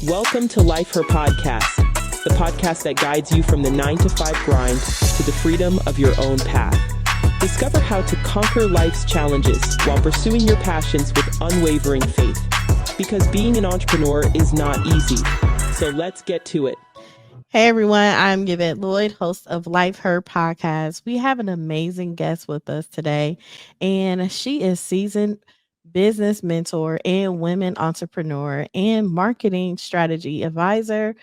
Welcome to Life Her Podcast, the podcast that guides you from the 9-to-5 grind to the freedom of your own path. Discover how to conquer life's challenges while pursuing your passions with unwavering faith. Because being an entrepreneur is not easy. So let's get to it. Hey everyone, I'm Yvette Lloyd, host of Life Her Podcast. We have an amazing guest with us today, and she is seasoned business mentor and women entrepreneur and marketing strategy advisor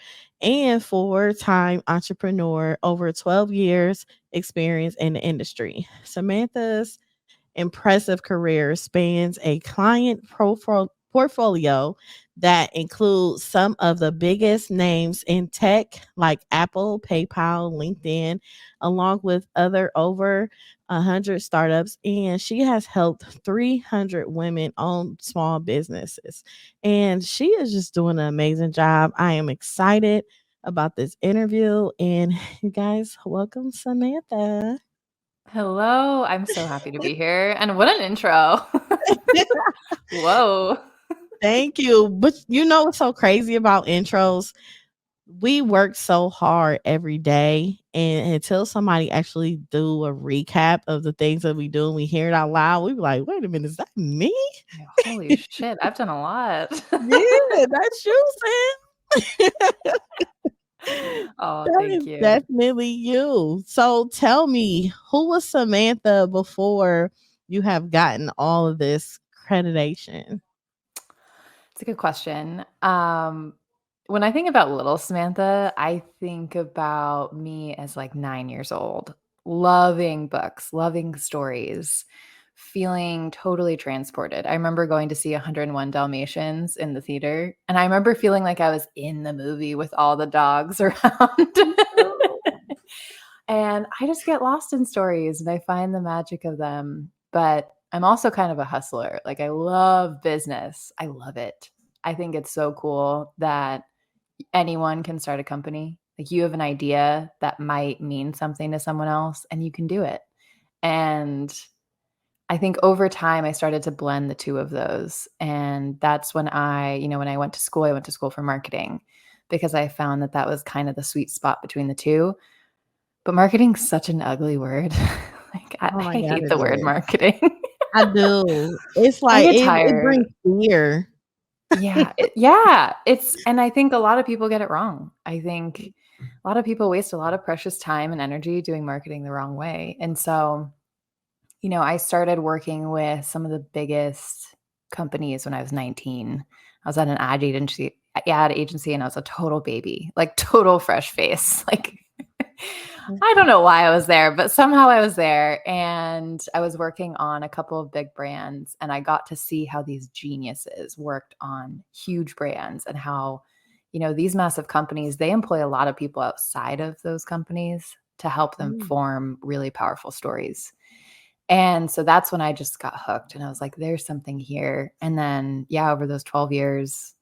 and 4-time entrepreneur, over 12 years experience in the industry. Samantha's impressive career spans a client portfolio that includes some of the biggest names in tech like Apple, PayPal, LinkedIn, along with other over 100 startups. And she has helped 300 women own small businesses. And she is just doing an amazing job. I am excited about this interview. And you guys, welcome, Samantha. Hello, I'm so happy to be here. And what an intro. Whoa. Thank you. But you know what's so crazy about intros? We work so hard every day, and until somebody actually do a recap of the things that we do and we hear it out loud, we be like, wait a minute, is that me? Holy shit, I've done a lot. Yeah, that's you, Sam. Oh, That thank is you. definitely you. So tell me, who was Samantha before you have gotten all of this accreditation? It's a good question. When I think about little Samantha, I think about me as like 9 years old, loving books, loving stories, feeling totally transported. I remember going to see 101 Dalmatians in the theater, and I remember feeling like I was in the movie with all the dogs around. And I just get lost in stories and I find the magic of them. But I'm also kind of a hustler. Like, I love business. I love it. I think it's so cool that anyone can start a company. Like, you have an idea that might mean something to someone else and you can do it. And I think over time I started to blend the two of those. And that's when when I went to school for marketing, because I found that that was kind of the sweet spot between the two. But marketing's such an ugly word. Like, Oh I my God, hate it the word is. marketing. I do. It's I like get it tired. brings fear. Yeah. And I think a lot of people get it wrong. I think a lot of people waste a lot of precious time and energy doing marketing the wrong way. And so, I started working with some of the biggest companies when I was 19. I was at an ad agency, and I was a total baby, like total fresh face. Like, I don't know why I was there, but somehow I was there, and I was working on a couple of big brands, and I got to see how these geniuses worked on huge brands and how, these massive companies, they employ a lot of people outside of those companies to help them form really powerful stories. And so that's when I just got hooked, and I was like, there's something here. And then, over those 12 years,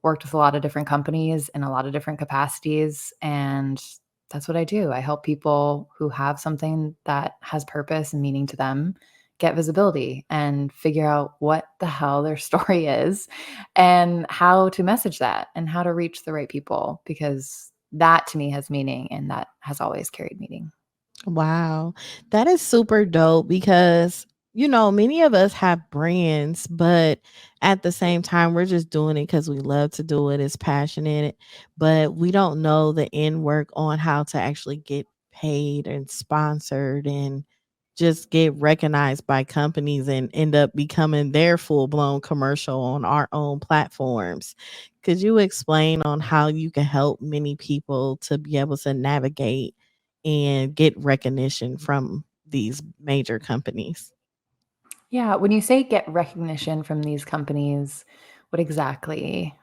worked with a lot of different companies in a lot of different capacities. And that's what I do. I help people who have something that has purpose and meaning to them get visibility and figure out what the hell their story is and how to message that and how to reach the right people, because that to me has meaning, and that has always carried meaning. Wow. That is super dope because, many of us have brands, but at the same time, we're just doing it because we love to do it. It's passionate, but we don't know the end work on how to actually get paid and sponsored and just get recognized by companies and end up becoming their full blown commercial on our own platforms. Could you explain on how you can help many people to be able to navigate and get recognition from these major companies? Yeah. When you say get recognition from these companies, what exactly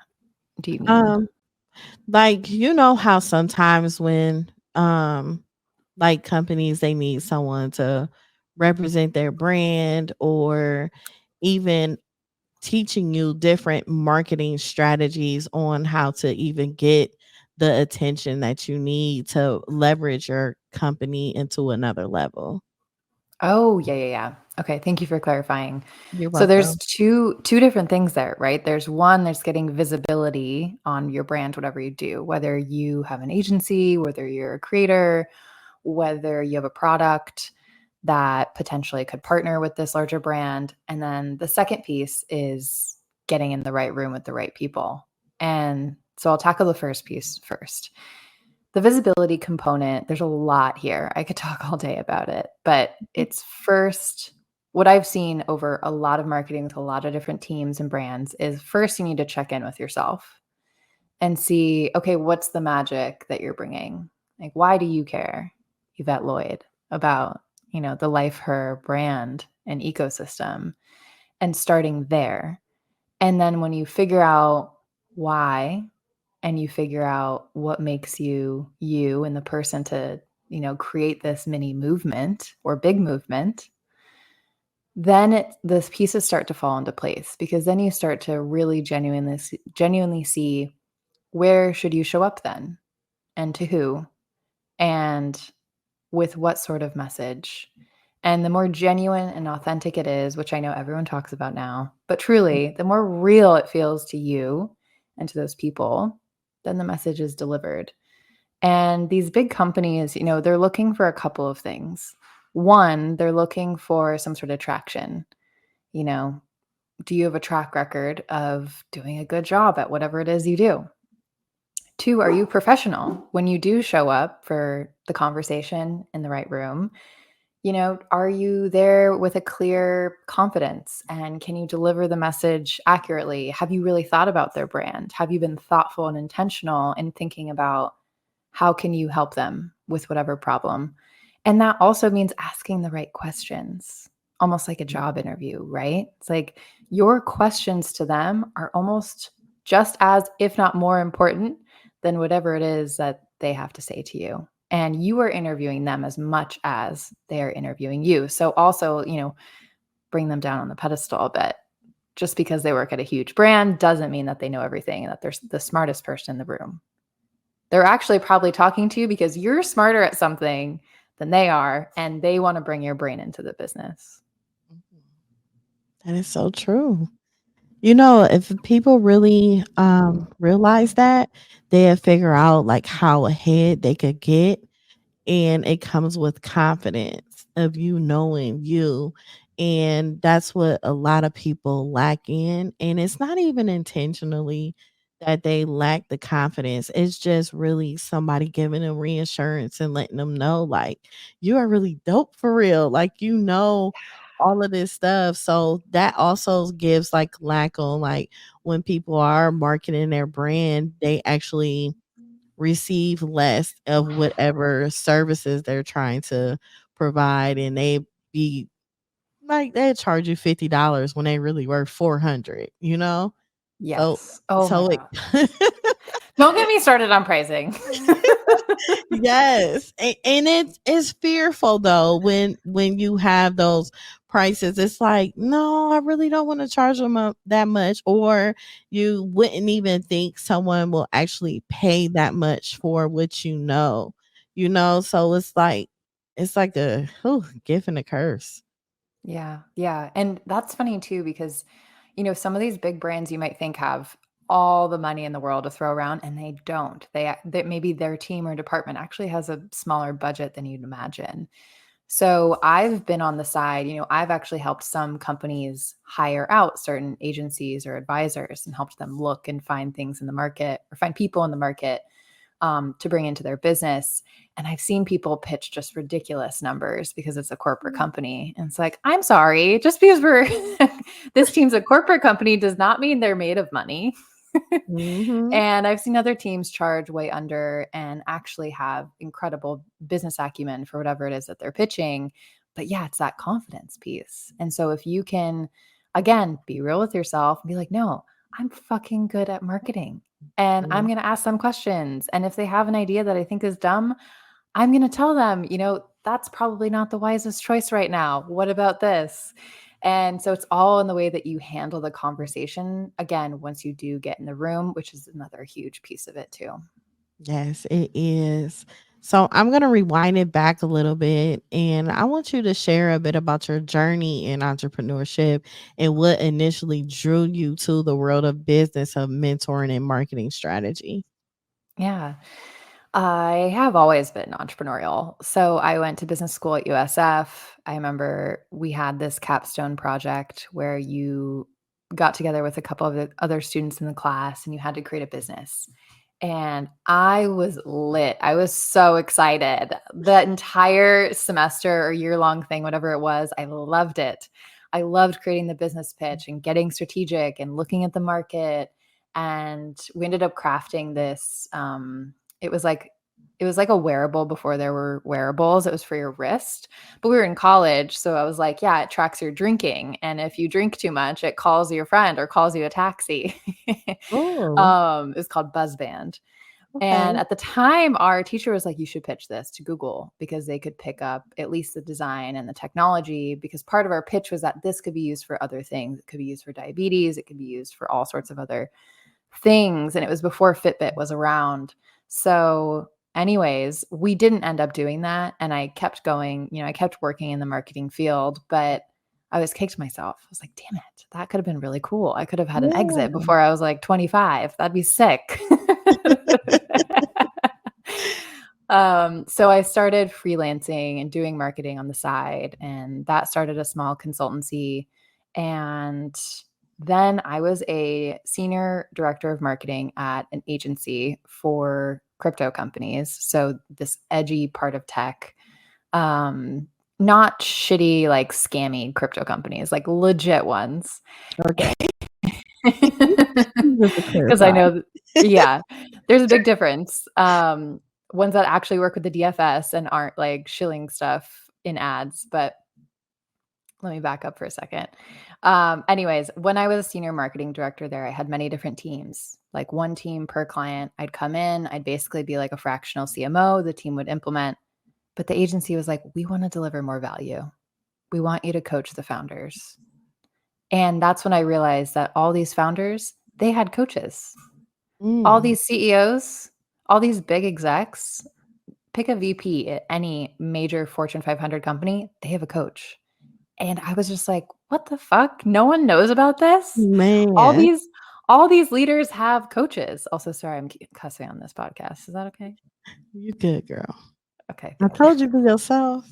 do you mean? Um, like how sometimes when like companies they need someone to represent their brand or even teaching you different marketing strategies on how to even get the attention that you need to leverage your company into another level. Oh, yeah. Okay, thank you for clarifying. You're So there's welcome. two different things there, right? There's getting visibility on your brand, whatever you do, whether you have an agency, whether you're a creator, whether you have a product that potentially could partner with this larger brand. And then the second piece is getting in the right room with the right people. And so I'll tackle the first piece first. The visibility component, there's a lot here. I could talk all day about it, but it's first what I've seen over a lot of marketing with a lot of different teams and brands is first you need to check in with yourself and see, okay, what's the magic that you're bringing? Like, why do you care, Yvette Lloyd, about, the Life Her brand and ecosystem, and starting there. And then when you figure out why and you figure out what makes you you and the person to, create this mini movement or big movement, then the pieces start to fall into place, because then you start to really genuinely see where should you show up then, and to who, and with what sort of message. And the more genuine and authentic it is, which I know everyone talks about now, but truly, the more real it feels to you and to those people, then the message is delivered. And these big companies, they're looking for a couple of things. One, they're looking for some sort of traction. You know, do you have a track record of doing a good job at whatever it is you do? Two, are you professional when you do show up for the conversation in the right room? Are you there with a clear confidence, and can you deliver the message accurately? Have you really thought about their brand? Have you been thoughtful and intentional in thinking about how can you help them with whatever problem? And that also means asking the right questions, almost like a job interview, right? It's like your questions to them are almost just as, if not more important than whatever it is that they have to say to you. And you are interviewing them as much as they are interviewing you. So also, bring them down on the pedestal a bit. Just because they work at a huge brand doesn't mean that they know everything and that they're the smartest person in the room. They're actually probably talking to you because you're smarter at something than they are, and they want to bring your brain into the business. That is so true. If people really realize that, they'll figure out like how ahead they could get, and it comes with confidence of you knowing you. And that's what a lot of people lack in. And it's not even intentionally that they lack the confidence. It's just really somebody giving them reassurance and letting them know, like, you are really dope for real. Like, all of this stuff. So that also gives like lack on like when people are marketing their brand, they actually receive less of whatever services they're trying to provide, and be they charge you $50 when they really worth 400. So Yes. Oh my so it God. Don't get me started on pricing. yes, and it's fearful though when you have those prices. It's like, no, I really don't want to charge them that much, or you wouldn't even think someone will actually pay that much for what So it's like a gift and a curse. Yeah. Yeah. And that's funny too, because, some of these big brands you might think have all the money in the world to throw around, and they don't. They maybe their team or department actually has a smaller budget than you'd imagine. So I've been on the side, I've actually helped some companies hire out certain agencies or advisors and helped them look and find things in the market, or find people in the market, to bring into their business. And I've seen people pitch just ridiculous numbers because it's a corporate company. And it's like, I'm sorry, just because this team's a corporate company does not mean they're made of money. Mhm. And I've seen other teams charge way under and actually have incredible business acumen for whatever it is that they're pitching. But yeah, it's that confidence piece. And so if you can, again, be real with yourself and be like, no, I'm fucking good at marketing, and I'm Mhm. going to ask them questions. And if they have an idea that I think is dumb, I'm going to tell them, that's probably not the wisest choice right now. What about this? And so it's all in the way that you handle the conversation, again, once you do get in the room, which is another huge piece of it too. Yes, it is. So I'm going to rewind it back a little bit, and I want you to share a bit about your journey in entrepreneurship and what initially drew you to the world of business, of mentoring and marketing strategy. Yeah. I have always been entrepreneurial. So I went to business school at USF. I remember we had this capstone project where you got together with a couple of the other students in the class and you had to create a business. And I was lit. I was so excited. The entire semester or year-long thing, whatever it was, I loved it. I loved creating the business pitch and getting strategic and looking at the market. And we ended up crafting this. It was like a wearable before there were wearables. It was for your wrist. But we were in college, so I was like, yeah, it tracks your drinking. And if you drink too much, it calls your friend or calls you a taxi. Oh, It's called Buzzband. And okay. at the time, our teacher was like, you should pitch this to Google because they could pick up at least the design and the technology. Because part of our pitch was that this could be used for other things. It could be used for diabetes. It could be used for all sorts of other things. And it was before Fitbit was around. So, anyways, we didn't end up doing that. And I kept going, I kept working in the marketing field, but I was kicked myself. I was like, damn it, that could have been really cool. I could have had an exit Yeah. before I was like 25. That'd be sick. So I started freelancing and doing marketing on the side, and that started a small consultancy. And then I was a senior director of marketing at an agency for crypto companies. So this edgy part of tech, not shitty, like scammy crypto companies, like legit ones. Okay. Just to Because I clarify. know, yeah, there's a big difference. Ones that actually work with the DFS and aren't like shilling stuff in ads. But let me back up for a second. Anyways, when I was a senior marketing director there, I had many different teams, like one team per client. I'd come in, I'd basically be like a fractional CMO. The team would implement, but the agency was like, we want to deliver more value. We want you to coach the founders. And that's when I realized that all these founders, they had coaches. All Mm. these CEOs, all these big execs, pick a VP at any major Fortune 500 company, they have a coach. And I was just like, what the fuck? No one knows about this? All Man, these all these leaders have coaches. Also, sorry, I'm cussing on this podcast. Is that okay? you good, girl. Okay, I thank you. told you be yourself.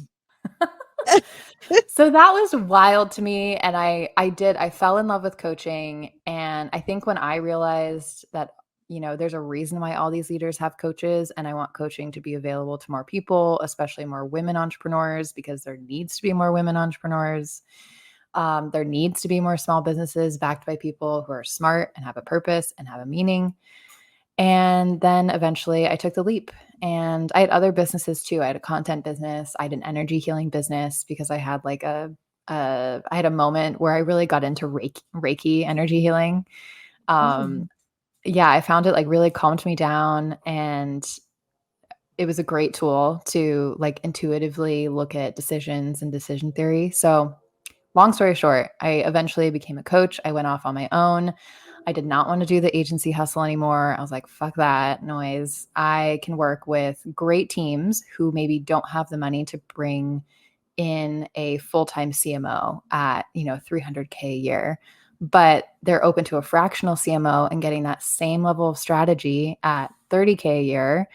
So that was wild to me, and I fell in love with coaching. And I think when I realized that there's a reason why all these leaders have coaches, and I want coaching to be available to more people, especially more women entrepreneurs, because there needs to be more women entrepreneurs. There needs to be more small businesses backed by people who are smart and have a purpose and have a meaning. And then eventually I took the leap, and I had other businesses too. I had a content business. I had an energy healing business because I had like I had a moment where I really got into Reiki energy healing. Oh. Yeah, I found it like really calmed me down, and it was a great tool to like intuitively look at decisions and decision theory. So long story short, I eventually became a coach. I went off on my own. I did not want to do the agency hustle anymore. I was like, fuck that noise. I can work with great teams who maybe don't have the money to bring in a full-time CMO at, 300K a year, but they're open to a fractional CMO and getting that same level of strategy at 30K a year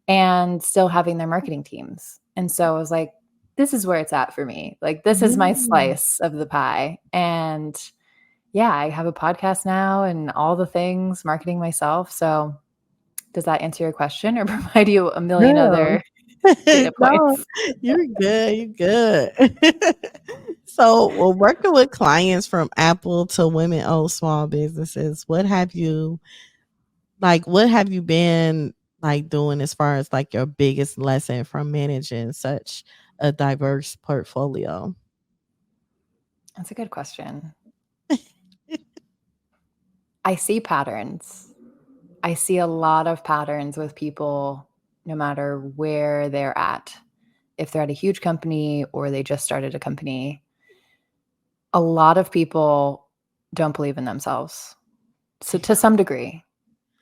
and still having their marketing teams. And so I was like, this is where it's at for me. Like, this is my Yeah. slice of the pie. And yeah, I have a podcast now and all the things, marketing myself. So does that answer your question or provide you a million Girl. other data No, points? you're good, you're good. So, well, working with clients from Apple to women-owned small businesses, what have you been, like, doing as far as, like, your biggest lesson from managing such a diverse portfolio? That's a good question. I see patterns. I see a lot of patterns with people, no matter where they're at. If they're at a huge company or they just started a company, a lot of people don't believe in themselves. So to some degree.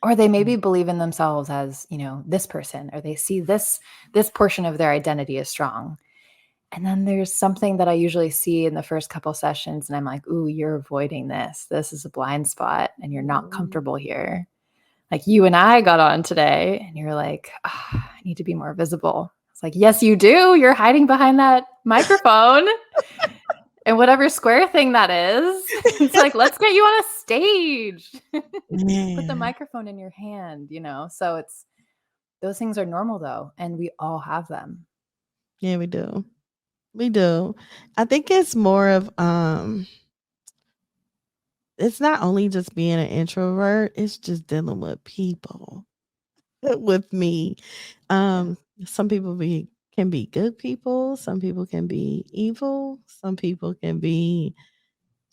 Or they maybe believe in themselves as, this person, or they see this portion of their identity as strong. And then there's something that I usually see in the first couple sessions, and I'm like, ooh, you're avoiding this. This is a blind spot, and you're not comfortable here. Like you and I got on today, and you're like, I need to be more visible. It's like, yes, you do. You're hiding behind that microphone. And whatever square thing that is, it's like, let's get you on a stage. Put the microphone in your hand, So those things are normal though. And we all have them. Yeah, we do. We do. I think it's more of, it's not only just being an introvert, it's just dealing with people. With me. Some people can be good people, some people can be evil, some people can be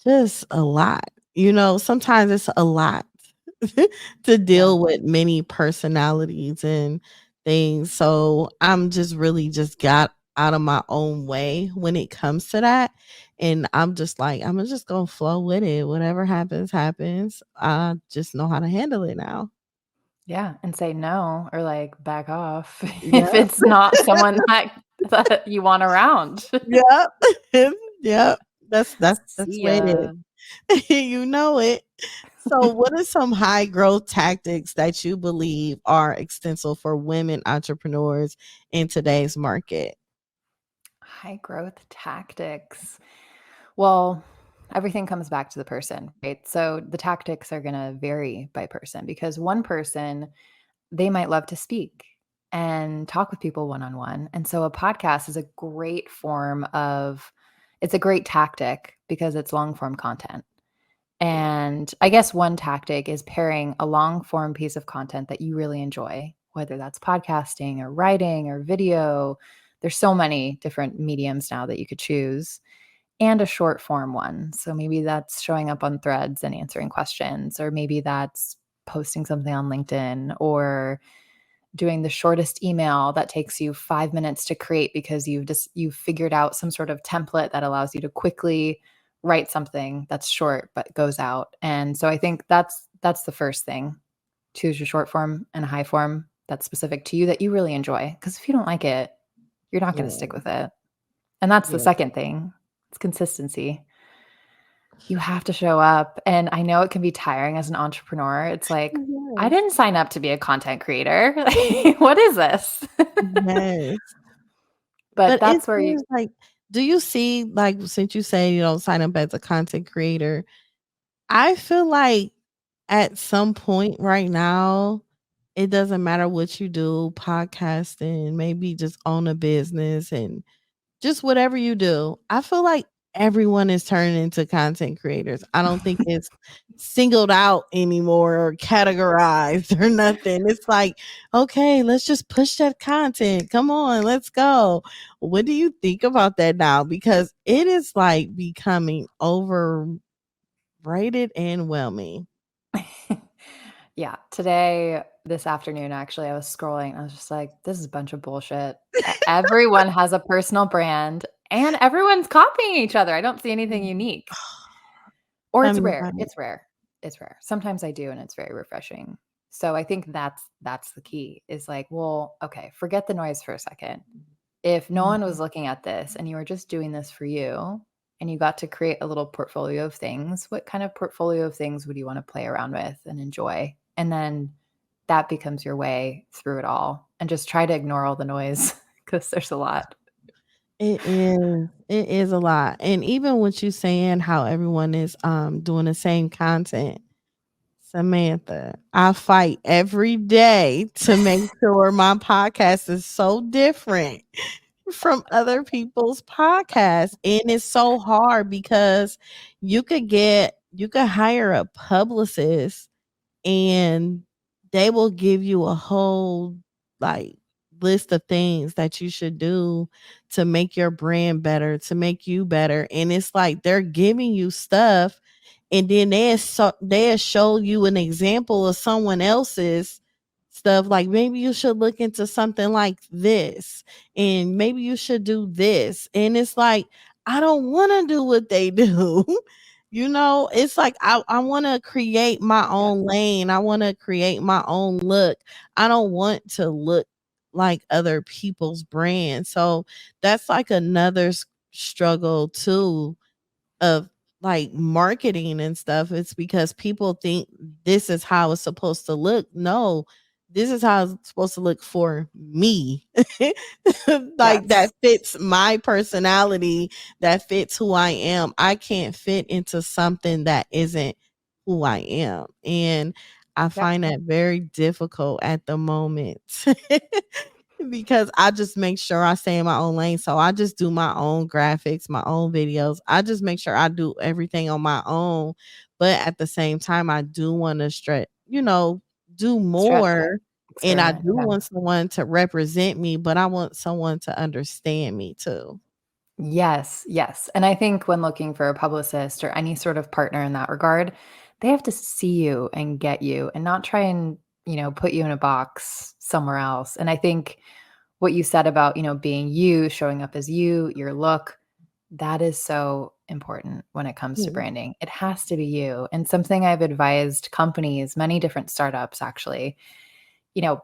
just a lot. Sometimes it's a lot to deal with many personalities and things. So I'm just really just got out of my own way when it comes to that. And I'm just like, I'm just gonna flow with it. Whatever happens, happens. I just know how to handle it now. Yeah, and say no or like back off if Yeah. it's not someone that you want around. Yep. Yep. That's See what it ya. is. You know it. So what are some high growth tactics that you believe are extensive for women entrepreneurs in today's market? High growth tactics. Well, everything comes back to the person, right? So the tactics are going to vary by person, because one person, they might love to speak and talk with people one-on-one. And so a podcast is a great it's a great tactic because it's long form content. And I guess one tactic is pairing a long form piece of content that you really enjoy, whether that's podcasting or writing or video. There's so many different mediums now that you could choose, and a short form one. So maybe that's showing up on threads and answering questions, or maybe that's posting something on LinkedIn, or doing the shortest email that takes you 5 minutes to create because you've figured out some sort of template that allows you to quickly write something that's short but goes out. And so I think that's the first thing. Choose your short form and a high form that's specific to you that you really enjoy, because if you don't like it, you're not going to stick with it. And that's the second thing. It's consistency. You have to show up. And I know it can be tiring as an entrepreneur. It's like, I didn't sign up to be a content creator. What is this? Yes. But that's where you like, do you see, like, since you say you don't sign up as a content creator, I feel like at some point right now, it doesn't matter what you do, podcasting, maybe just own a business and just whatever you do. I feel like everyone is turning into content creators. I don't think it's singled out anymore or categorized or nothing. It's like, okay, let's just push that content. Come on, let's go. What do you think about that now? Because it is like becoming overrated and whelming. Yeah. Today, this afternoon, actually, I was scrolling. I was just like, this is a bunch of bullshit. Everyone has a personal brand and everyone's copying each other. I don't see anything unique. Or it's rare. It's rare. It's rare. Sometimes I do, and it's very refreshing. So I think that's the key, is like, well, okay, forget the noise for a second. If no one was looking at this and you were just doing this for you and you got to create a little portfolio of things, what kind of portfolio of things would you want to play around with and enjoy? And then that becomes your way through it all. And just try to ignore all the noise, because there's a lot. It is a lot. And even what you saying how everyone is doing the same content, Samantha, I fight every day to make sure my podcast is so different from other people's podcasts. And it's so hard because you could hire a publicist and they will give you a whole like list of things that you should do to make your brand better, to make you better. And it's like they're giving you stuff, and then they'll show you an example of someone else's stuff. Like, maybe you should look into something like this, and maybe you should do this. And it's like, I don't want to do what they do. It's like I want to create my own lane. I want to create my own look. I don't want to look like other people's brands. So that's like another struggle too of like marketing and stuff. It's because people think this is how it's supposed to look. No, this is how it's supposed to look for me. Like that Yes. fits my personality, that fits who I am. I can't fit into something that isn't who I am. And I Yep. find that very difficult at the moment. Because I just make sure I stay in my own lane. So I just do my own graphics, my own videos. I just make sure I do everything on my own. But at the same time, I do want to do Stretch, more. And I experiment. do Yeah. want someone to represent me, but I want someone to understand me too. Yes, yes. And I think when looking for a publicist or any sort of partner in that regard, they have to see you and get you and not try and, put you in a box somewhere else. And I think what you said about, being you, showing up as you, your look, that is so important when it comes to Mhm. branding. It has to be you. And something I've advised companies, many different startups actually, you know,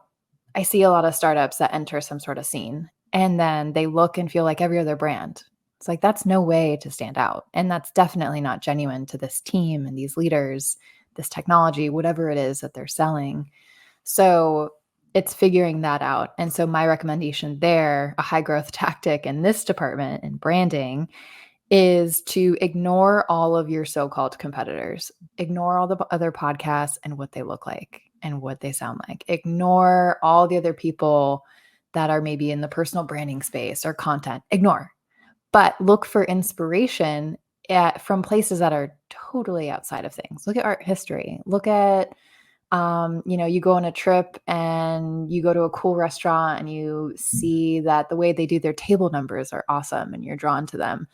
I see a lot of startups that enter some sort of scene and then they look and feel like every other brand. It's like, that's no way to stand out. And that's definitely not genuine to this team and these leaders, this technology, whatever it is that they're selling. So it's figuring that out. And so my recommendation there, a high growth tactic in this department in branding, is to ignore all of your so-called competitors. Ignore all the other podcasts and what they look like and what they sound like. Ignore all the other people that are maybe in the personal branding space or content. Ignore. But look for inspiration from places that are totally outside of things. Look at art history. Look at you go on a trip and you go to a cool restaurant and you see that the way they do their table numbers are awesome and you're drawn to them.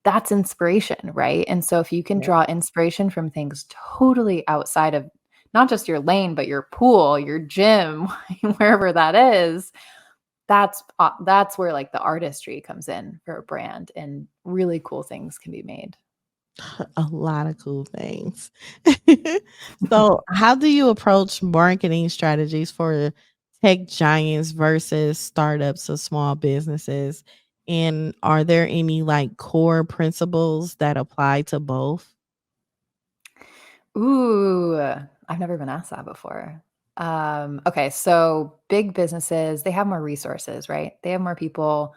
That's inspiration, right? And so if you can Yeah. draw inspiration from things totally outside of not just your lane, but your pool, your gym, wherever that is, that's where like the artistry comes in for a brand and really cool things can be made. A lot of cool things. So, how do you approach marketing strategies for tech giants versus startups or small businesses? And are there any like core principles that apply to both? Ooh, I've never been asked that before. Okay, so big businesses, they have more resources, right? They have more people,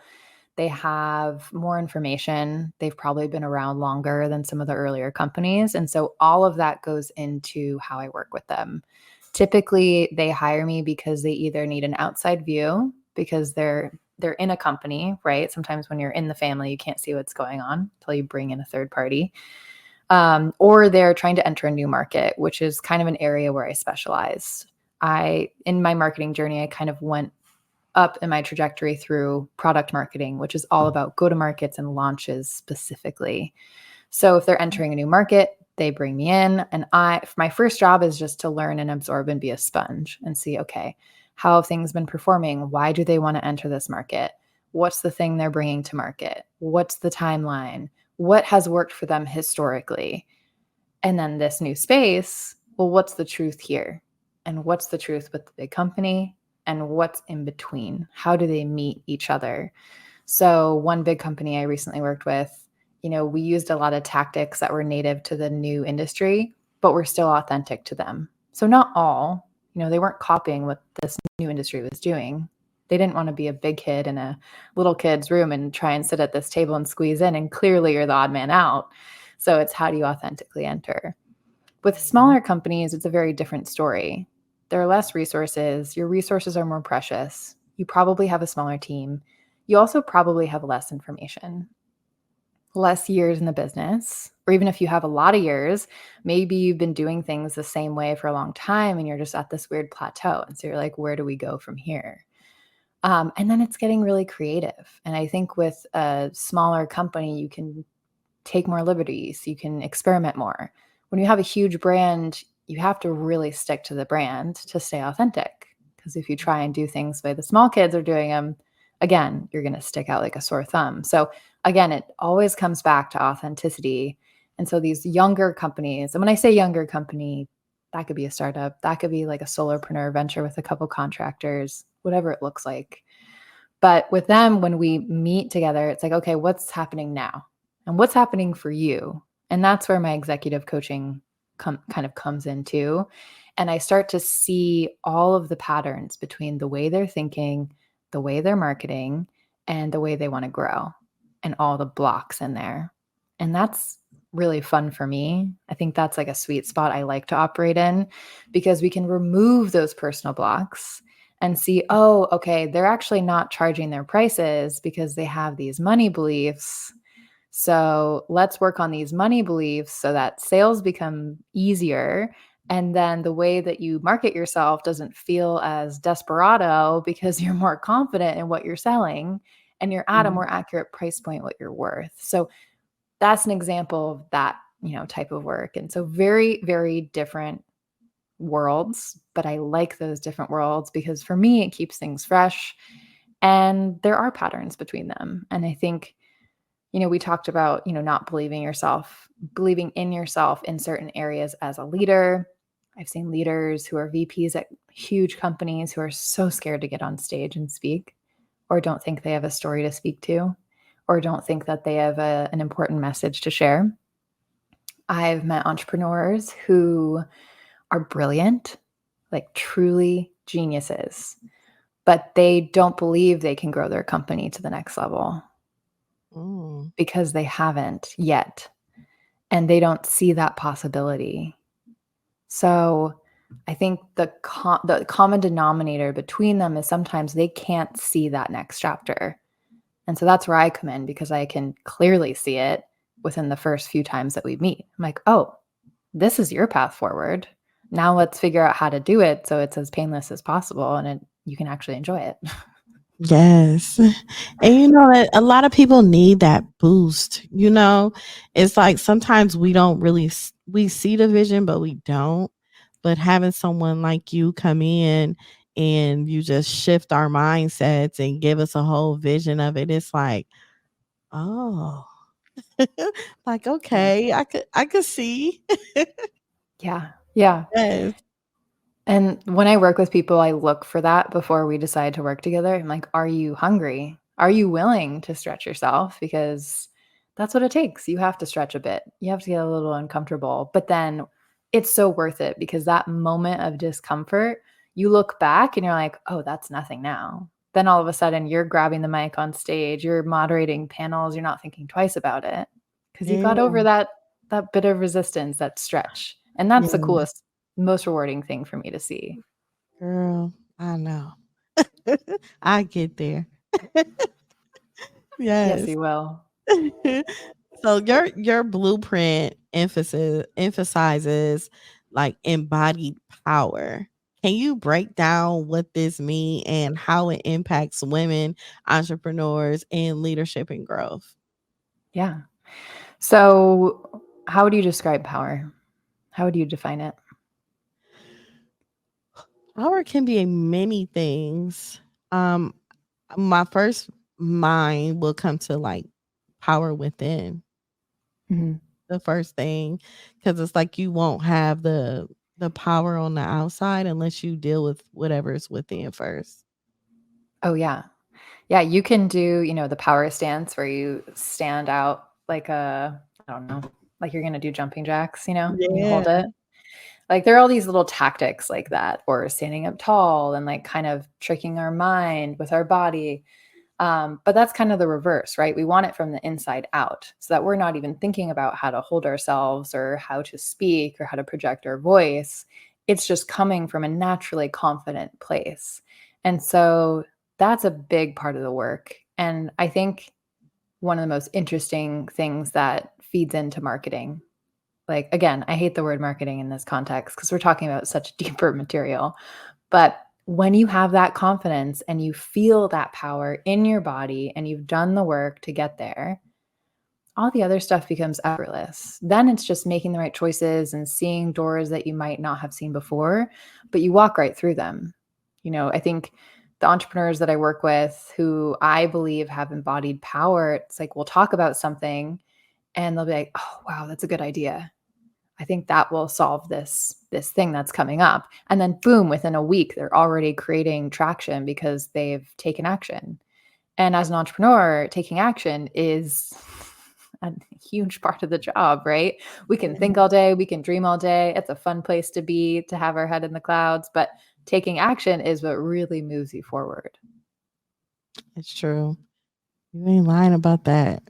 they have more information. They've probably been around longer than some of the earlier companies. And so all of that goes into how I work with them. Typically, they hire me because they either need an outside view because they're in a company, right? Sometimes when you're in the family, you can't see what's going on until you bring in a third party. Or they're trying to enter a new market, which is kind of an area where I specialize. In my marketing journey, I kind of went up in my trajectory through product marketing, which is all about go-to-markets and launches specifically. So if they're entering a new market, they bring me in, and my first job is just to learn and absorb and be a sponge and see, okay, how have things been performing? Why do they want to enter this market? What's the thing they're bringing to market? What's the timeline? What has worked for them historically? And then this new space, well, what's the truth here? And what's the truth with the big company? And what's in between? How do they meet each other? So one big company I recently worked with, we used a lot of tactics that were native to the new industry, but were still authentic to them. So not all, they weren't copying what this new industry was doing. They didn't want to be a big kid in a little kid's room and try and sit at this table and squeeze in. And clearly you're the odd man out. So it's how do you authentically enter? With smaller companies, it's a very different story. There are less resources. Your resources are more precious. You probably have a smaller team. You also probably have less information, less years in the business. Or even if you have a lot of years, maybe you've been doing things the same way for a long time and you're just at this weird plateau. And so you're like, where do we go from here? And then it's getting really creative. And I think with a smaller company, you can take more liberties, you can experiment more. When you have a huge brand, you have to really stick to the brand to stay authentic. Because if you try and do things the way the small kids are doing them, again, you're going to stick out like a sore thumb. So again, it always comes back to authenticity And so these younger companies, and when I say younger company, that could be a startup, that could be like a solopreneur venture with a couple contractors, whatever it looks like. But with them, when we meet together, it's like, okay, what's happening now? And what's happening for you? And that's where my executive coaching kind of comes in too. And I start to see all of the patterns between the way they're thinking, the way they're marketing, and the way they want to grow, and all the blocks in there. And that's really fun for me. I think that's like a sweet spot I like to operate in, because we can remove those personal blocks and see, oh, okay, they're actually not charging their prices because they have these money beliefs. So let's work on these money beliefs so that sales become easier. And then the way that you market yourself doesn't feel as desperado because you're more confident in what you're selling and you're at a more accurate price point what you're worth. So that's an example of that, type of work. And so very, very different worlds, but I like those different worlds because for me, it keeps things fresh and there are patterns between them. And I think, we talked about, not believing in yourself in certain areas as a leader. I've seen leaders who are VPs at huge companies who are so scared to get on stage and speak, or don't think they have a story to speak to, or don't think that they have an important message to share. I've met entrepreneurs who are brilliant, like truly geniuses, but they don't believe they can grow their company to the next level because they haven't yet, and they don't see that possibility. So I think the common denominator between them is sometimes they can't see that next chapter. And so that's where I come in, because I can clearly see it within the first few times that we meet. I'm like, oh, this is your path forward. Now let's figure out how to do it so it's as painless as possible and you can actually enjoy it. Yes. And that a lot of people need that boost. It's like sometimes we don't really, we see the vision, but we don't. But having someone like you come in and you just shift our mindsets and give us a whole vision of it, it's like, oh, like, okay, I could see. Yeah. Yeah. Yes. And when I work with people, I look for that before we decide to work together. I'm like, are you hungry? Are you willing to stretch yourself? Because that's what it takes. You have to stretch a bit. You have to get a little uncomfortable, but then it's so worth it, because that moment of discomfort, you look back and you're like, oh, that's nothing now. Then all of a sudden you're grabbing the mic on stage, you're moderating panels, you're not thinking twice about it because you got over Yeah. that bit of resistance, that stretch. And that's the Yeah. coolest, most rewarding thing for me to see. Girl, I know. I get there. Yes, Yes. you will. So your blueprint emphasizes like embodied power. Can you break down what this means and how it impacts women, entrepreneurs, and leadership and growth? Yeah. So, how would you describe power? How would you define it? Power can be many things. Um, my first mind will come to like power within. Mhm. The first thing, because it's like you won't have the power on the outside unless you deal with whatever's within first. Oh, yeah. Yeah, you can do, the power stance where you stand out like I don't know, like you're going to do jumping jacks, and you hold Yeah. it. Like there are all these little tactics like that, or standing up tall and like kind of tricking our mind with our body. But that's kind of the reverse, right? We want it from the inside out so that we're not even thinking about how to hold ourselves or how to speak or how to project our voice. It's just coming from a naturally confident place. And so that's a big part of the work. And I think one of the most interesting things that feeds into marketing, like, again, I hate the word marketing in this context because we're talking about such deeper material. But when you have that confidence and you feel that power in your body and you've done the work to get there, all the other stuff becomes effortless. Then it's just making the right choices and seeing doors that you might not have seen before, but you walk right through them. I think the entrepreneurs that I work with who I believe have embodied power, it's like we'll talk about something and they'll be like, oh, wow, that's a good idea. I think that will solve this thing that's coming up. And then boom, within a week, they're already creating traction because they've taken action. And as an entrepreneur, taking action is a huge part of the job, right? We can think all day, we can dream all day. It's a fun place to be, to have our head in the clouds, but taking action is what really moves you forward. It's true. You ain't lying about that.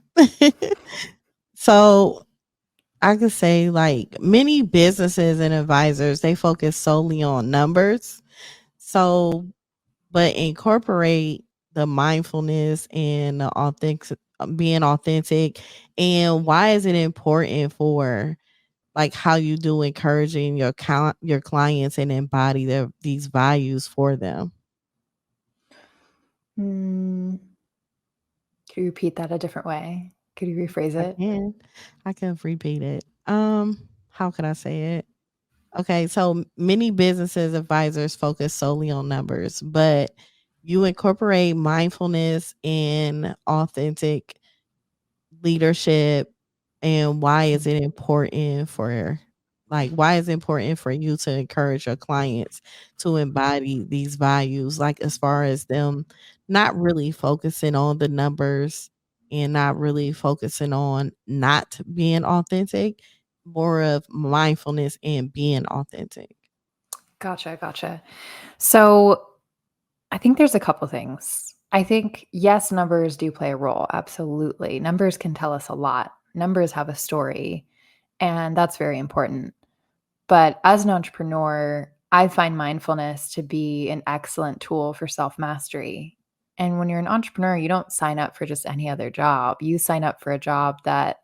So I could say like many businesses and advisors, they focus solely on numbers. So, but incorporate the mindfulness and the authentic, being authentic. And why is it important for like how you do encouraging your clients and embody these values for them? Could you repeat that a different way? Could you rephrase it? I can repeat it. How can I say it? Okay, so many businesses advisors focus solely on numbers, but you incorporate mindfulness and authentic leadership. And why is it important for why is it important for you to encourage your clients to embody these values, like as far as them not really focusing on the numbers and not really focusing on not being authentic, more of mindfulness and being authentic? Gotcha. So I think there's a couple things. I think, yes, numbers do play a role. Absolutely. Numbers can tell us a lot. Numbers have a story, and that's very important. But as an entrepreneur, I find mindfulness to be an excellent tool for self mastery. And when you're an entrepreneur, you don't sign up for just any other job. You sign up for a job that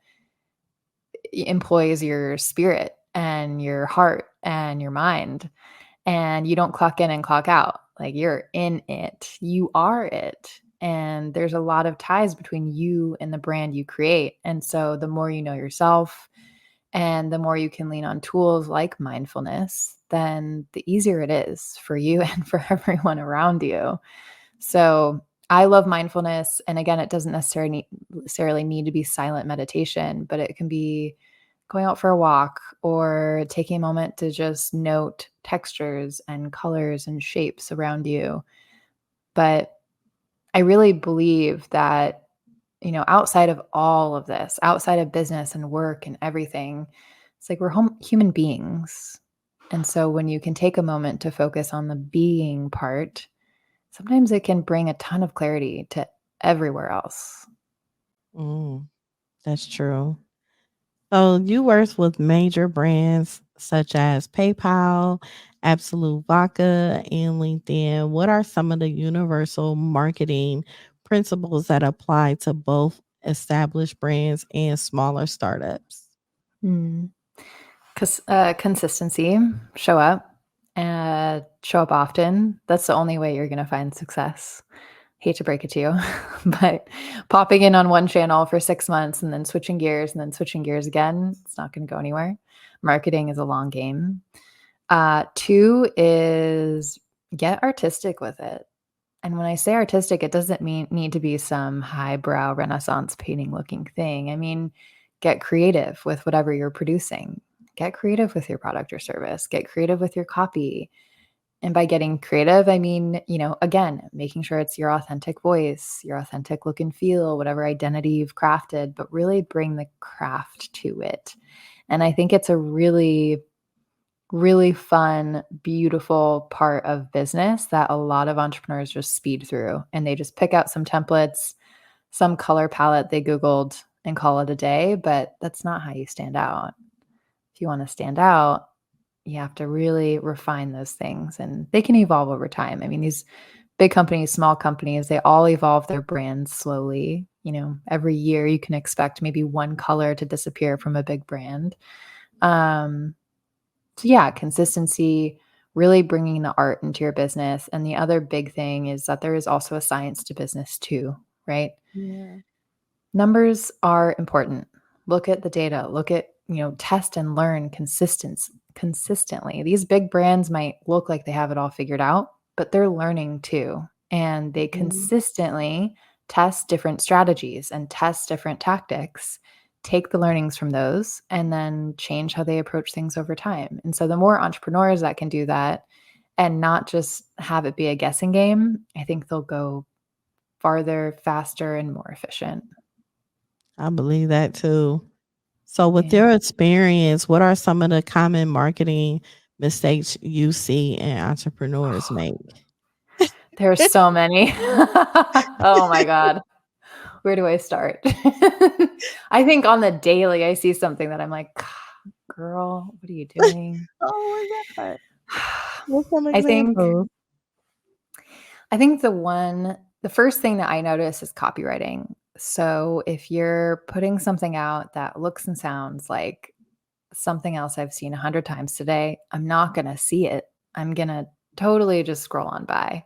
employs your spirit and your heart and your mind. And you don't clock in and clock out. Like, you're in it. You are it. And there's a lot of ties between you and the brand you create. And so the more you know yourself and the more you can lean on tools like mindfulness, then the easier it is for you and for everyone around you. So I love mindfulness. And again, it doesn't necessarily need to be silent meditation, but it can be going out for a walk or taking a moment to just note textures and colors and shapes around you. But I really believe that, outside of all of this, outside of business and work and everything, it's like we're human beings. And so when you can take a moment to focus on the being part, sometimes it can bring a ton of clarity to everywhere else. That's true. So you work with major brands such as PayPal, Absolute Vodka, and LinkedIn. What are some of the universal marketing principles that apply to both established brands and smaller startups? Because consistency, show up often. That's the only way you're going to find success. Hate to break it to you, but popping in on one channel for 6 months and then switching gears again, it's not going to go anywhere. Marketing is a long game. 2 is get artistic with it. And when I say artistic, it doesn't need to be some highbrow Renaissance painting looking thing. I mean, get creative with whatever you're producing. Get creative with your product or service. Get creative with your copy. And by getting creative, I mean, again, making sure it's your authentic voice, your authentic look and feel, whatever identity you've crafted, but really bring the craft to it. And I think it's a really, really fun, beautiful part of business that a lot of entrepreneurs just speed through, and they just pick out some templates, some color palette they Googled, and call it a day. But that's not how you stand out. If you want to stand out, you have to really refine those things, and they can evolve over time. I mean, these big companies, small companies, they all evolve their brands slowly. Every year you can expect maybe one color to disappear from a big brand. So yeah, consistency, really bringing the art into your business. And the other big thing is that there is also a science to business too, right? Yeah. Numbers are important. Look at the data, look at, test and learn consistently. These big brands might look like they have it all figured out, but they're learning too. And they consistently test different strategies and test different tactics take the learnings from those and then change how they approach things over time. And so the more entrepreneurs that can do that and not just have it be a guessing game, I think they'll go farther, faster, and more efficient. I believe that too. So with Yeah. your experience, what are some of the common marketing mistakes you see and entrepreneurs make? There are so many. Oh my God. Where do I start? I think on the daily, I see something that I'm like, girl, what are you doing? Oh my God. What's some I think examples? the first thing that I notice is copywriting. So if you're putting something out that looks and sounds like something else I've seen 100 times today, I'm not going to see it. I'm going to totally just scroll on by.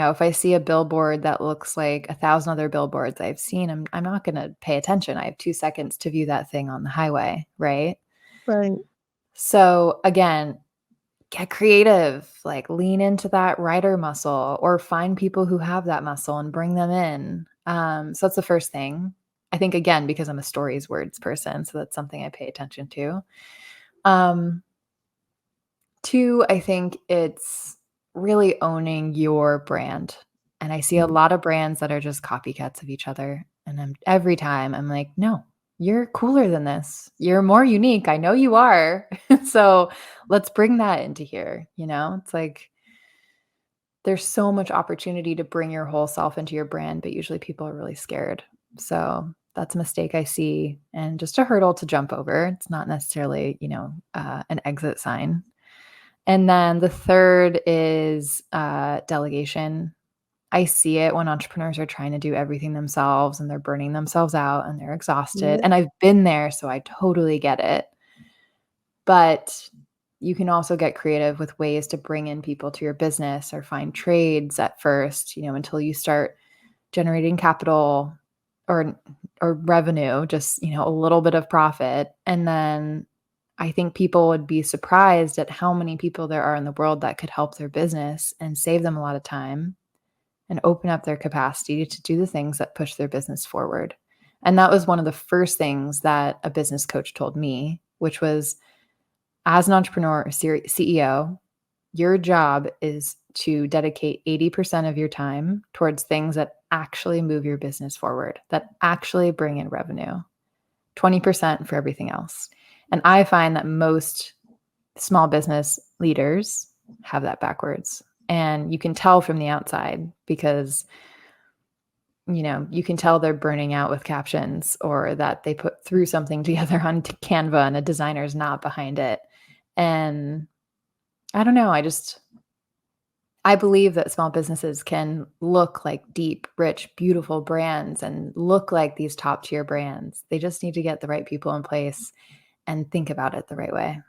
If I see a billboard that looks like 1,000 other billboards I've seen, I'm not going to pay attention. I have 2 seconds to view that thing on the highway, right? Right. So again, get creative, like lean into that writer muscle or find people who have that muscle and bring them in. So that's the first thing. I think, again, because I'm a stories words person, so that's something I pay attention to. Two, I think it's really owning your brand. And I see a lot of brands that are just copycats of each other. And every time I'm like, no, you're cooler than this. You're more unique. I know you are. So let's bring that into here. It's like there's so much opportunity to bring your whole self into your brand, but usually people are really scared. So that's a mistake I see and just a hurdle to jump over. It's not necessarily, an exit sign. And then the third is delegation. I see it when entrepreneurs are trying to do everything themselves and they're burning themselves out and they're exhausted. Yeah. And I've been there, so I totally get it. But you can also get creative with ways to bring in people to your business or find trades at first, until you start generating capital or revenue, just, a little bit of profit. And then I think people would be surprised at how many people there are in the world that could help their business and save them a lot of time and open up their capacity to do the things that push their business forward. And that was one of the first things that a business coach told me, which was, as an entrepreneur or CEO, your job is to dedicate 80% of your time towards things that actually move your business forward, that actually bring in revenue, 20% for everything else. And I find that most small business leaders have that backwards. And you can tell from the outside because, you can tell they're burning out with captions or that they threw something together on Canva and a designer is not behind it. And I don't know. I believe that small businesses can look like deep, rich, beautiful brands and look like these top tier brands. They just need to get the right people in place and think about it the right way.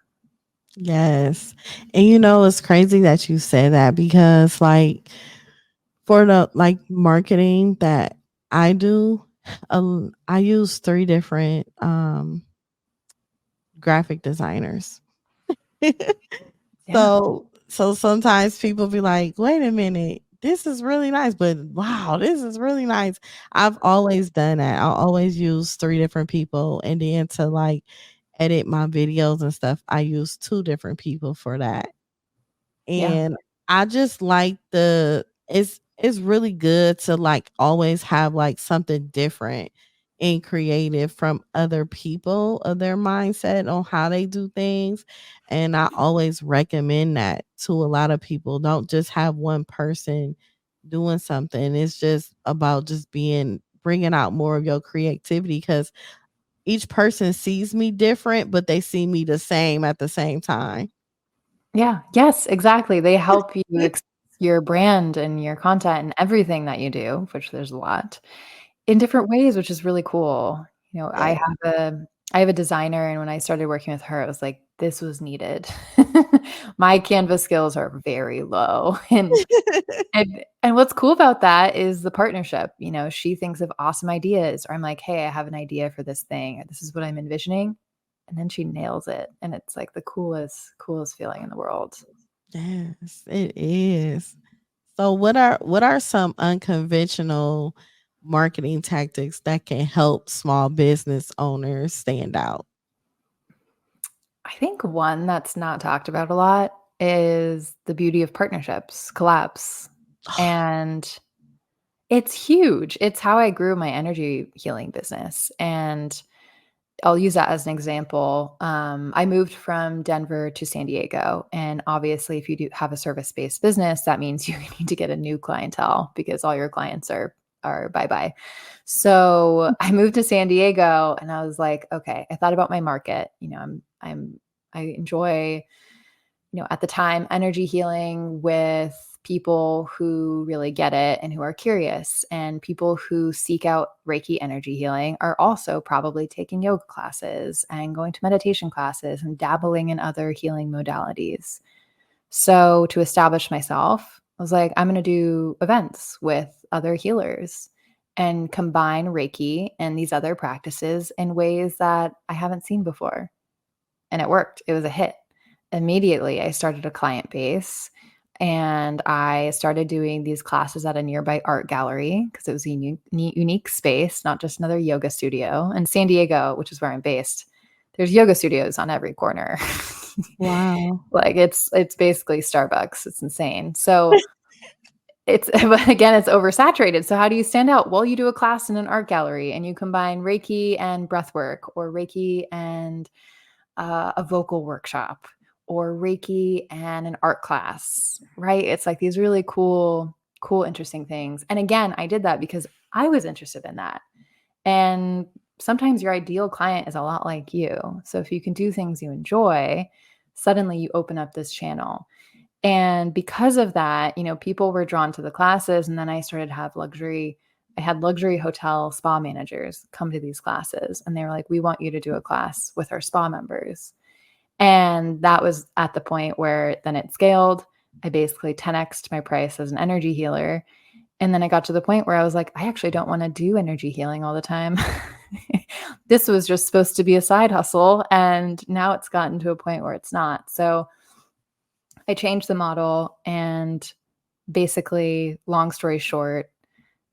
Yes. And it's crazy that you say that because for the marketing that I do, I use 3 different graphic designers. Yeah. So sometimes people be like, "Wait a minute, this is really nice, but wow, this is really nice." I've always done that. I'll always use 3 different people, and then to edit my videos and stuff, I use 2 different people for that. Yeah. And I just it's really good to always have something different and creative from other people of their mindset on how they do things. And I always recommend that to a lot of people. Don't just have one person doing something. It's just about just bringing out more of your creativity because each person sees me different, but they see me the same at the same time. Yeah. Yes, exactly. They help you your brand and your content and everything that you do, which there's a lot, in different ways, which is really cool. Yeah. I have a designer, and when I started working with her, it was like, this was needed. My Canvas skills are very low. And what's cool about that is the partnership. She thinks of awesome ideas, or I'm like, hey, I have an idea for this thing, or this is what I'm envisioning. And then she nails it. And it's like the coolest feeling in the world. Yes, it is. So what are some unconventional marketing tactics that can help small business owners stand out? I think one that's not talked about a lot is the beauty of partnerships, collabs. And it's huge. It's how I grew my energy healing business. And I'll use that as an example. I moved from Denver to San Diego. And obviously, if you do have a service-based business, that means you need to get a new clientele because all your clients are bye-bye. So I moved to San Diego and I was like, okay, I thought about my market. I enjoy, at the time, energy healing with people who really get it and who are curious. And people who seek out Reiki energy healing are also probably taking yoga classes and going to meditation classes and dabbling in other healing modalities. So to establish myself, I was like, I'm going to do events with other healers and combine Reiki and these other practices in ways that I haven't seen before. And it worked. It was a hit. Immediately, I started a client base and I started doing these classes at a nearby art gallery because it was a unique space, not just another yoga studio. And San Diego, which is where I'm based, there's yoga studios on every corner. Wow. Like it's basically Starbucks. It's insane. So but again, it's oversaturated. So how do you stand out? Well, you do a class in an art gallery and you combine Reiki and breath work, or Reiki and a vocal workshop, or Reiki and an art class, right? It's like these really cool, interesting things. And again, I did that because I was interested in that. And sometimes your ideal client is a lot like you. So if you can do things you enjoy, suddenly you open up this channel. And because of that, people were drawn to the classes. And then I started to have I had luxury hotel spa managers come to these classes. And they were like, we want you to do a class with our spa members. And that was at the point where then it scaled. I basically 10x'd my price as an energy healer. And then I got to the point where I was like, I actually don't want to do energy healing all the time. This was just supposed to be a side hustle. And now it's gotten to a point where it's not. So I changed the model, and basically, long story short,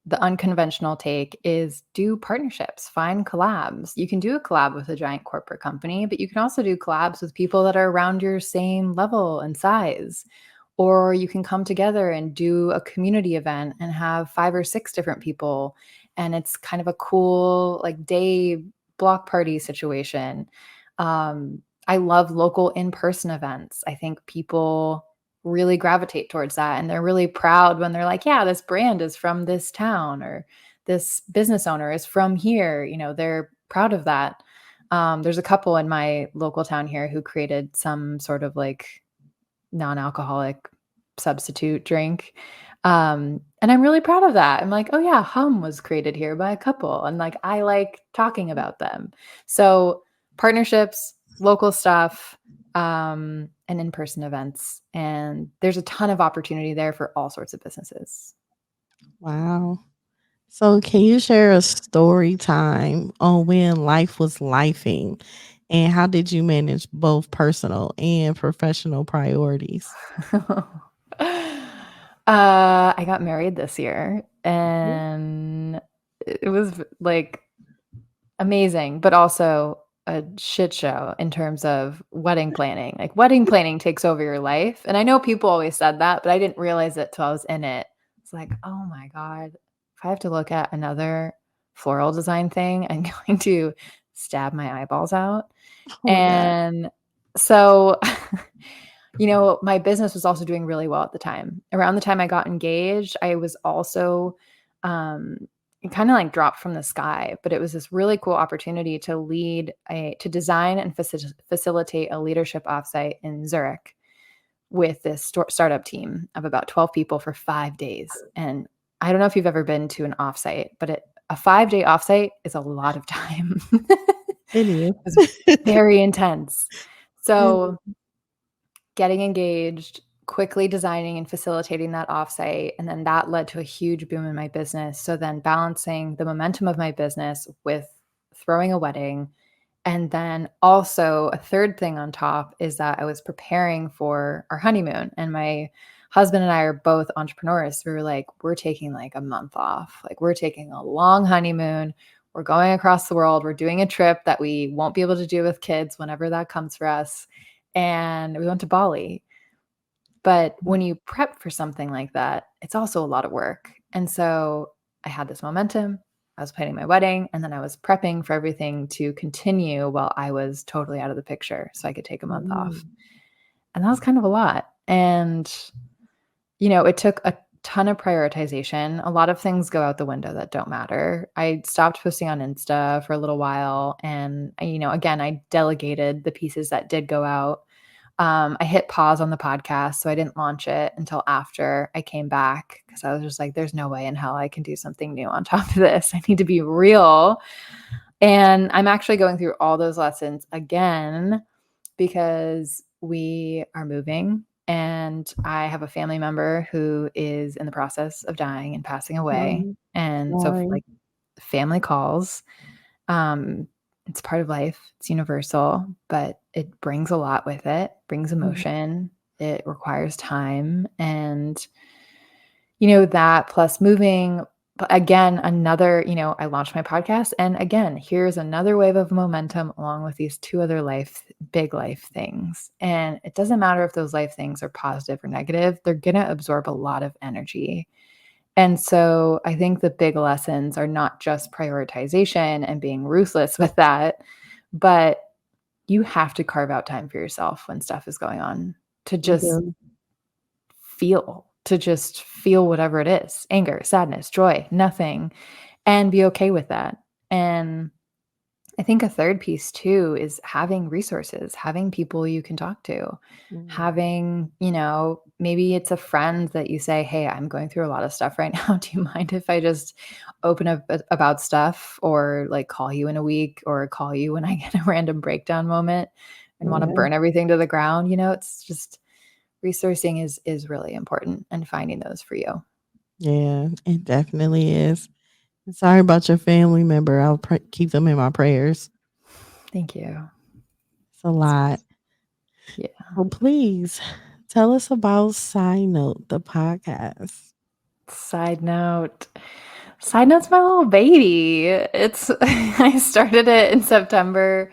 the unconventional take is do partnerships, find collabs. You can do a collab with a giant corporate company, but you can also do collabs with people that are around your same level and size. Or you can come together and do a community event and have 5 or 6 different people. And it's kind of a cool like day block party situation. I love local in-person events. I think people really gravitate towards that. And they're really proud when they're like, yeah, this brand is from this town, or this business owner is from here. They're proud of that. There's a couple in my local town here who created some sort of like non-alcoholic substitute drink. And I'm really proud of that. I'm like, oh yeah, Hum was created here by a couple. And like, I like talking about them. So partnerships, local stuff, and in-person events. And there's a ton of opportunity there for all sorts of businesses. Wow. So can you share a story time on when life was lifing, and how did you manage both personal and professional priorities? I got married this year, and it was like amazing, but also a shit show in terms of wedding planning. Like wedding planning takes over your life. And I know people always said that, but I didn't realize it till I was in it. It's like, oh my God, if I have to look at another floral design thing, I'm going to stab my eyeballs out. Oh my God. And so, my business was also doing really well at the time. Around the time I got engaged, I was also, it kind of like dropped from the sky, but it was this really cool opportunity to design and facilitate a leadership offsite in Zurich with this startup team of about 12 people for 5 days. And I don't know if you've ever been to an offsite, but a 5-day offsite is a lot of time. It is. It was very intense. So getting engaged, quickly designing and facilitating that offsite. And then that led to a huge boom in my business. So then balancing the momentum of my business with throwing a wedding. And then also a third thing on top is that I was preparing for our honeymoon. And my husband and I are both entrepreneurs. We were like, we're taking like a month off. Like we're taking a long honeymoon. We're going across the world. We're doing a trip that we won't be able to do with kids whenever that comes for us. And we went to Bali. But when you prep for something like that, it's also a lot of work. And so I had this momentum. I was planning my wedding, and then I was prepping for everything to continue while I was totally out of the picture so I could take a month off. And that was kind of a lot. And, it took a ton of prioritization. A lot of things go out the window that don't matter. I stopped posting on Insta for a little while. And, again, I delegated the pieces that did go out. I hit pause on the podcast, so I didn't launch it until after I came back because I was just like, there's no way in hell I can do something new on top of this. I need to be real. And I'm actually going through all those lessons again because we are moving and I have a family member who is in the process of dying and passing away. And so like family calls, it's part of life. It's universal, but it brings a lot with it, brings emotion. It requires time. And, that plus moving, but again, another, I launched my podcast. And again, here's another wave of momentum along with these two other big life things. And it doesn't matter if those life things are positive or negative, they're going to absorb a lot of energy. And so I think the big lessons are not just prioritization and being ruthless with that, but you have to carve out time for yourself when stuff is going on to just feel whatever it is, anger, sadness, joy, nothing, and be okay with that. And I think a third piece too is having resources, having people you can talk to, having, maybe it's a friend that you say, hey, I'm going through a lot of stuff right now. Do you mind if I just open up about stuff or like call you in a week or call you when I get a random breakdown moment and want to burn everything to the ground? It's just resourcing is really important and finding those for you. Yeah, it definitely is. Sorry about your family member. I'll keep them in my prayers. Thank you. It's a lot. Yeah. Well, please tell us about Side Note, the podcast. Side Note's my little baby. I started it in September.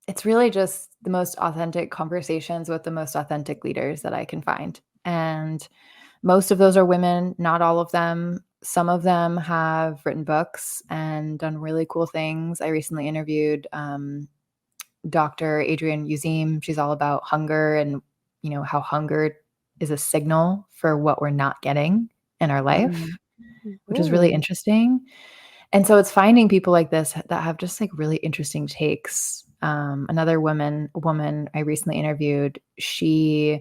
It's really just the most authentic conversations with the most authentic leaders that I can find. And most of those are women, not all of them. Some of them have written books and done really cool things. I recently interviewed Dr. Adrienne Uzim. She's all about hunger and, how hunger is a signal for what we're not getting in our life, which is really interesting. And so it's finding people like this that have just like really interesting takes. Another woman I recently interviewed, she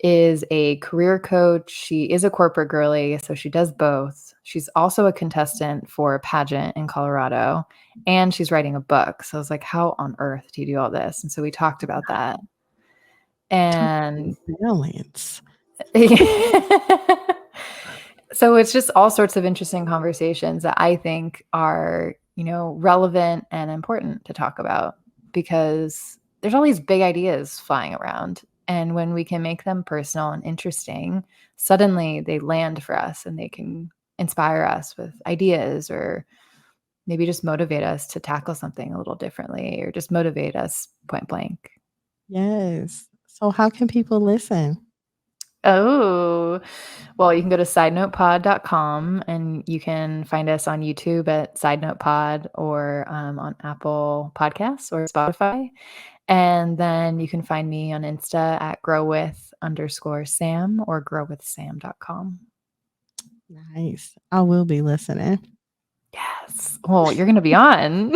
is a career coach. She is a corporate girly, so she does both. She's also a contestant for a pageant in Colorado, and she's writing a book. So I was like, how on earth do you do all this? And so we talked about that. And balance. So it's just all sorts of interesting conversations that I think are, relevant and important to talk about because there's all these big ideas flying around. And when we can make them personal and interesting, suddenly they land for us and they can inspire us with ideas or maybe just motivate us to tackle something a little differently or just motivate us point blank. Yes. So how can people listen? Oh, well, you can go to sidenotepod.com and you can find us on YouTube at Side Note Pod or on Apple Podcasts or Spotify. And then you can find me on Insta at growwith_Sam or growwithsam.com. Nice. I will be listening. Yes. Well, you're going to be on.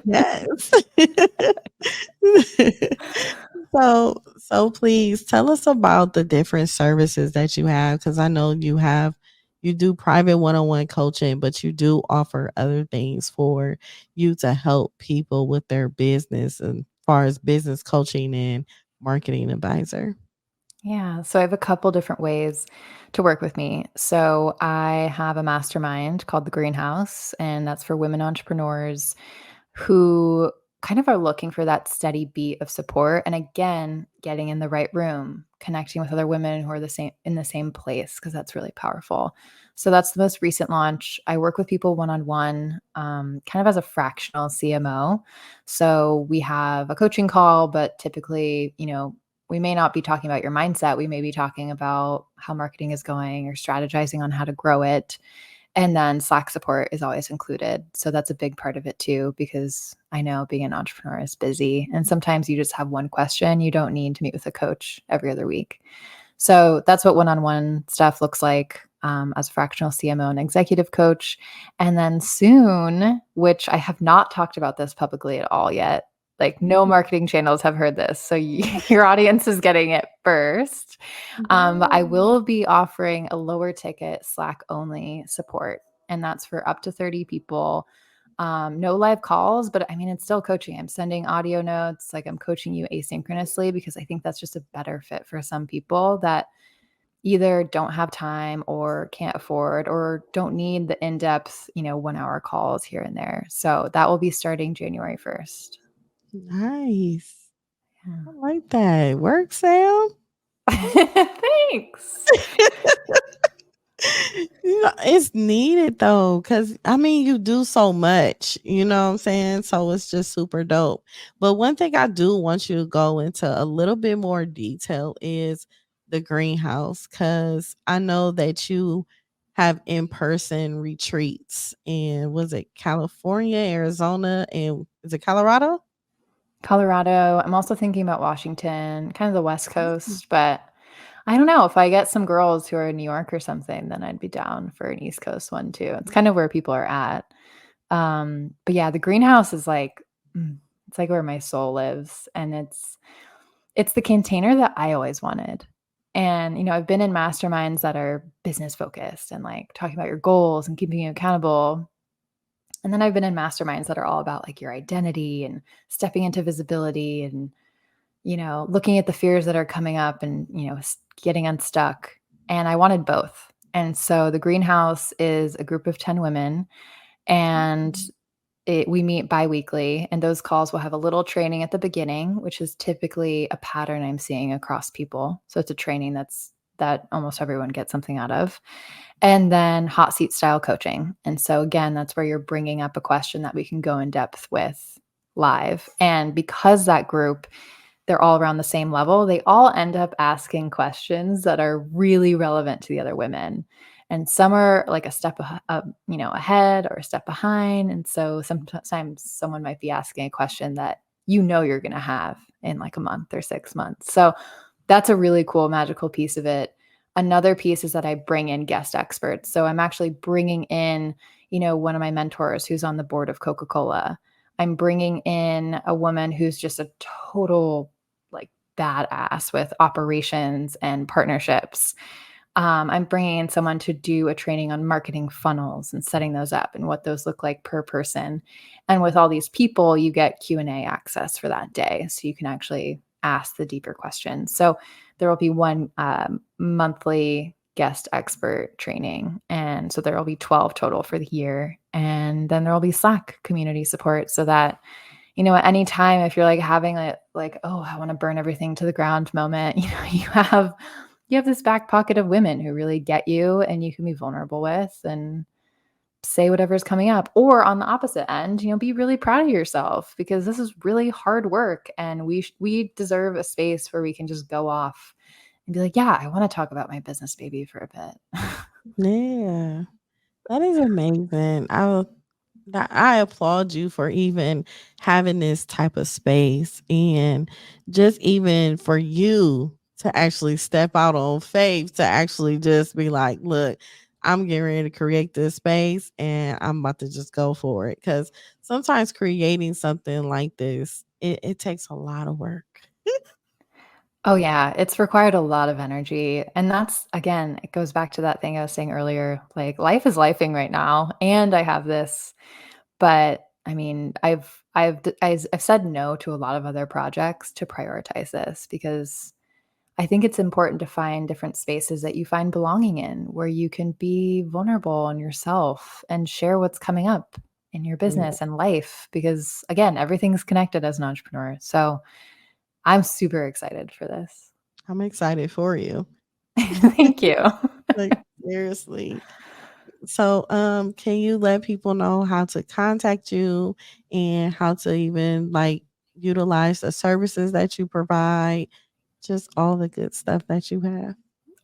Yes. So please tell us about the different services that you have, because I know you do private one-on-one coaching, but you do offer other things for you to help people with their business as far as business coaching and marketing advisor. Yeah. So I have a couple different ways to work with me. So I have a mastermind called The Greenhouse, and that's for women entrepreneurs who kind of are looking for that steady beat of support. And again, getting in the right room, connecting with other women who are in the same place, because that's really powerful. So that's the most recent launch. I work with people one-on-one, kind of as a fractional CMO. So we have a coaching call, but typically, we may not be talking about your mindset. We may be talking about how marketing is going or strategizing on how to grow it. And then Slack support is always included. So that's a big part of it too, because I know being an entrepreneur is busy. And sometimes you just have one question. You don't need to meet with a coach every other week. So that's what one-on-one stuff looks like as a fractional CMO and executive coach. And then soon, which I have not talked about this publicly at all yet, like no marketing channels have heard this. So your audience is getting it first. I will be offering a lower ticket Slack only support. And that's for up to 30 people. No live calls, but I mean, it's still coaching. I'm sending audio notes, like I'm coaching you asynchronously, because I think that's just a better fit for some people that either don't have time or can't afford or don't need the in-depth, 1 hour calls here and there. So that will be starting January 1st. Nice. Yeah. I like that. Work, Sam. Thanks. It's needed though, because I mean, you do so much, you know what I'm saying? So it's just super dope. But one thing I do want you to go into a little bit more detail is the greenhouse, because I know that you have in-person retreats in, was it California, Arizona, and is it Colorado? Colorado. I'm also thinking about Washington, kind of the West Coast, but I don't know. If I get some girls who are in New York or something, then I'd be down for an East Coast one too. It's kind of where people are at. But yeah, the greenhouse is like, it's like where my soul lives. And it's the container that I always wanted. And, I've been in masterminds that are business focused and like talking about your goals and keeping you accountable. And then I've been in masterminds that are all about like your identity and stepping into visibility and, looking at the fears that are coming up and, getting unstuck. And I wanted both. And so the greenhouse is a group of 10 women, and we meet bi-weekly, and those calls will have a little training at the beginning, which is typically a pattern I'm seeing across people. So it's a training that almost everyone gets something out of. And then hot seat style coaching. And so again, that's where you're bringing up a question that we can go in depth with live. And because that group, they're all around the same level, they all end up asking questions that are really relevant to the other women. And some are like a step ahead or a step behind. And so sometimes someone might be asking a question that you're going to have in like a month or 6 months. So that's a really cool, magical piece of it. Another piece is that I bring in guest experts. So I'm actually bringing in, one of my mentors who's on the board of Coca-Cola. I'm bringing in a woman who's just a total like badass with operations and partnerships. I'm bringing in someone to do a training on marketing funnels and setting those up and what those look like per person. And with all these people, you get Q&A access for that day. So you can actually ask the deeper questions. So there will be one monthly guest expert training. And so there will be 12 total for the year. And then there will be Slack community support so that, at any time, if you're like having like, oh, I want to burn everything to the ground moment, you have this back pocket of women who really get you and you can be vulnerable with and say whatever's coming up. Or on the opposite end, be really proud of yourself, because this is really hard work, and we deserve a space where we can just go off and be like, yeah, I want to talk about my business baby for a bit. Yeah, that is amazing. I applaud you for even having this type of space, and just even for you to actually step out on faith to actually just be like, look, I'm getting ready to create this space and I'm about to just go for it. Because sometimes creating something like this, it takes a lot of work. Oh yeah, it's required a lot of energy. And that's, again, it goes back to that thing I was saying earlier, like life is lifing right now, and I have this. But I mean, I've said no to a lot of other projects to prioritize this, because I think it's important to find different spaces that you find belonging in, where you can be vulnerable and yourself and share what's coming up. in your business and life, because again, everything's connected as an entrepreneur. So I'm super excited for this. I'm excited for you. Thank you. Like, seriously. So, can you let people know how to contact you and how to even like utilize the services that you provide? Just all the good stuff that you have.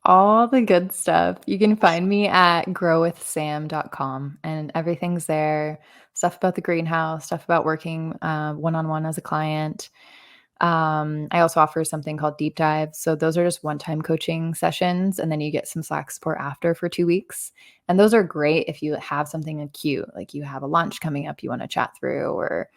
All the good stuff. You can find me at growwithsam.com, and everything's there. Stuff about the greenhouse, stuff about working one-on-one as a client. I also offer something called deep dives. So those are just one-time coaching sessions, and then you get some Slack support after for 2 weeks. And those are great if you have something acute, like you have a launch coming up you want to chat through or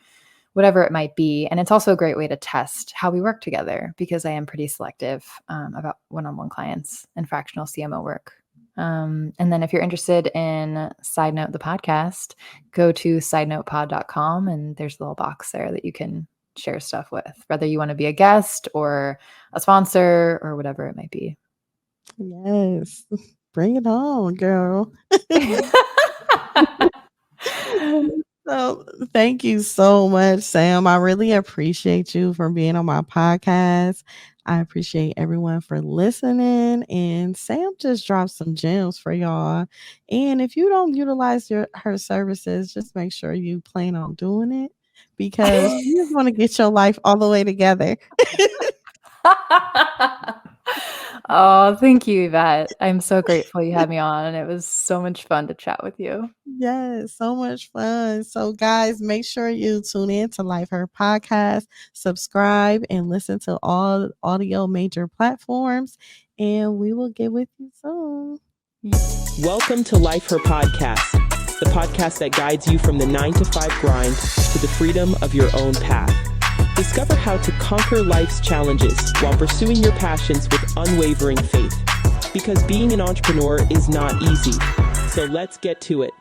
whatever it might be. And it's also a great way to test how we work together, because I am pretty selective about one-on-one clients and fractional CMO work. And then if you're interested in Side Note the podcast, go to sidenotepod.com, and there's a little box there that you can share stuff with, whether you want to be a guest or a sponsor or whatever it might be. Yes. Bring it on, girl. So thank you so much, Sam. I really appreciate you for being on my podcast. I appreciate everyone for listening. And Sam just dropped some gems for y'all. And if you don't utilize her services, just make sure you plan on doing it, because you just want to get your life all the way together. Oh, thank you, Yvette. I'm so grateful you had me on, and it was so much fun to chat with you. Yes, so much fun. So, guys, make sure you tune in to Life Her Podcast, subscribe, and listen to all audio major platforms, and we will get with you soon. Welcome to Life Her Podcast, the podcast that guides you from the 9-to-5 grind to the freedom of your own path. Discover how to conquer life's challenges while pursuing your passions with unwavering faith. Because being an entrepreneur is not easy. So let's get to it.